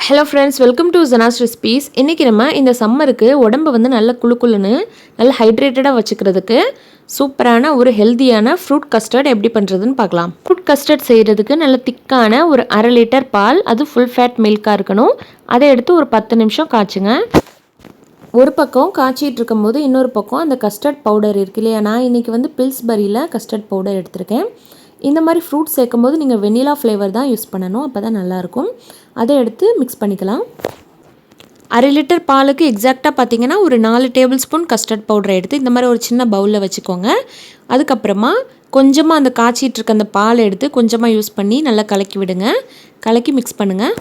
Hello friends, welcome to Janas recipes. இன்றைக்கி நம்ம இந்த சம்மருக்கு உடம்பு வந்து நல்ல குளுன்னு நல்ல ஹைட்ரேட்டடாக வச்சுக்கிறதுக்கு சூப்பரான ஒரு ஹெல்த்தியான ஃப்ரூட் கஸ்டர்ட் எப்படி பண்ணுறதுன்னு பார்க்கலாம். ஃப்ரூட் கஸ்டர்ட் செய்கிறதுக்கு நல்ல திக்கான ஒரு 1/2 லிட்டர் பால், அது ஃபுல் ஃபேட் மில்காக இருக்கணும். அதை எடுத்து ஒரு 10 நிமிஷம் காய்ச்சுங்க. ஒரு பக்கம் காய்ச்சிட்டு இருக்கும்போது இன்னொரு பக்கம் அந்த கஸ்டர்ட் பவுடர் இருக்கு இல்லையா, நான் இன்றைக்கி வந்து பில்ஸ்பரியில் கஸ்டர்ட் பவுடர் எடுத்திருக்கேன். இந்த மாதிரி ஃப்ரூட் சேர்க்கும் போது நீங்கள் வெண்ணிலா ஃப்ளேவர் தான் யூஸ் பண்ணணும், அப்போ தான் நல்லாயிருக்கும். அதை எடுத்து மிக்ஸ் பண்ணிக்கலாம். 1/2 லிட்டர் பாலுக்கு எக்ஸாக்டாக பார்த்தீங்கன்னா ஒரு 4 டேபிள் ஸ்பூன் கஸ்டர்ட் பவுடரை எடுத்து இந்த மாதிரி ஒரு சின்ன பவுலில் வச்சுக்கோங்க. அதுக்கப்புறமா கொஞ்சமாக அந்த காய்ச்சிட்டு இருக்க அந்த பால் எடுத்து கொஞ்சமாக யூஸ் பண்ணி நல்லா கலக்கி விடுங்க. கலக்கி மிக்ஸ் பண்ணுங்கள்.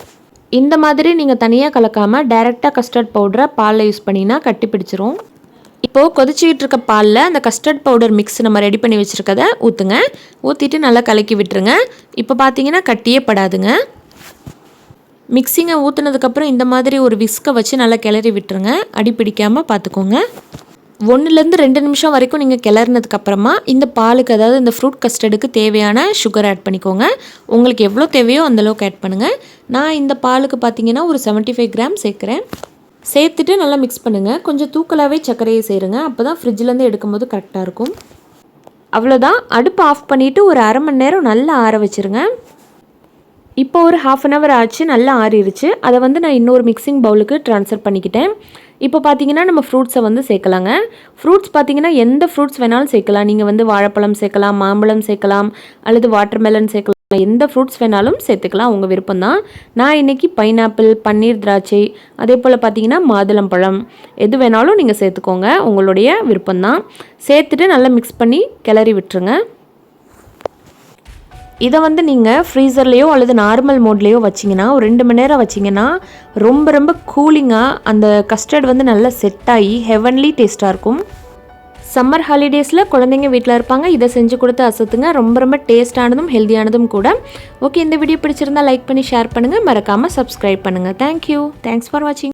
இந்த மாதிரி நீங்கள் தனியாக கலக்காமல் டைரெக்டாக கஸ்டர்ட் பவுடரை பாலில் யூஸ் பண்ணிங்கன்னா கட்டி பிடிச்சிரும். இப்போது கொதிச்சிக்கிட்டு இருக்க பாலில் அந்த கஸ்டர்ட் பவுடர் மிக்ஸ் நம்ம ரெடி பண்ணி வச்சுருக்கதை ஊற்றுங்க. ஊற்றிட்டு நல்லா கலக்கி விட்டுருங்க. இப்போ பார்த்தீங்கன்னா கட்டியே படாதுங்க. மிக்ஸிங்கை ஊற்றுனதுக்கப்புறம் இந்த மாதிரி ஒரு விஸ்கை வச்சு நல்லா கிளறி விட்டுருங்க. அடி பிடிக்காமல் பார்த்துக்கோங்க. 1லேருந்து 2 நிமிஷம் வரைக்கும் நீங்கள் கிளறினதுக்கப்புறமா இந்த பாலுக்கு, அதாவது இந்த ஃப்ரூட் கஸ்டர்டுக்கு தேவையான சுகர் ஆட் பண்ணிக்கோங்க. உங்களுக்கு எவ்வளோ தேவையோ அந்தளவுக்கு ஆட் பண்ணுங்கள். நான் இந்த பாலுக்கு பார்த்தீங்கன்னா ஒரு 75 கிராம் சேர்க்குறேன். சேர்த்துட்டு நல்லா மிக்ஸ் பண்ணுங்கள். கொஞ்சம் தூக்கலாகவே சர்க்கரையை சேருங்க, அப்போ தான் ஃப்ரிட்ஜிலேருந்து எடுக்கும்போது கரெக்டாக இருக்கும். அவ்வளோதான். அடுப்பு ஆஃப் பண்ணிவிட்டு ஒரு 1/2 மணி நேரம் நல்லா ஆற வச்சுருங்க. இப்போ ஒரு 1/2 hour ஆச்சு, நல்லா ஆறிடுச்சு. அதை வந்து நான் இன்னொரு மிக்சிங் பவுலுக்கு ட்ரான்ஸ்ஃபர் பண்ணிக்கிட்டேன். இப்போ பார்த்தீங்கன்னா நம்ம ஃப்ரூட்ஸை வந்து சேர்க்கலாங்க. ஃப்ரூட்ஸ் பார்த்தீங்கன்னா எந்த ஃப்ரூட்ஸ் வேணாலும் சேர்க்கலாம். நீங்கள் வந்து வாழைப்பழம் சேர்க்கலாம், மாம்பழம் சேர்க்கலாம், அல்லது வாட்டர்மெலன் சேர்க்கலாம். எந்த ஃப்ரூட்ஸ் வேணாலும் சேர்த்துக்கலாம், உங்கள் விருப்பம் தான். நான் இன்றைக்கி பைனாப்பிள், பன்னீர் திராட்சை, அதே போல் பார்த்தீங்கன்னா மாதுளம்பழம், எது வேணாலும் நீங்கள் சேர்த்துக்கோங்க, உங்களுடைய விருப்பம்தான். சேர்த்துட்டு நல்லா மிக்ஸ் பண்ணி கிளறி விட்டுருங்க. இதை வந்து நீங்கள் ஃப்ரீசர்லேயோ அல்லது நார்மல் மோட்லேயோ வச்சிங்கன்னா ஒரு 2 மணி நேரம் வச்சிங்கன்னா ரொம்ப கூலிங்காக அந்த கஸ்டர்ட் வந்து நல்லா செட் ஆகி ஹெவன்லி டேஸ்ட்டாக இருக்கும். சம்மர் ஹாலிடேஸில் குழந்தைங்க வீட்டில் இருப்பாங்க, இதை செஞ்சு கொடுத்து அசத்துங்க. ரொம்ப டேஸ்டானதும் ஹெல்த்தியானதும் கூட. ஓகே, இந்த வீடியோ பிடிச்சிருந்தா லைக் பண்ணி ஷேர் பண்ணுங்கள். மறக்காமல் சப்ஸ்கிரைப் பண்ணுங்கள். தேங்க்யூ. தேங்க்ஸ் ஃபார் வாட்சிங்.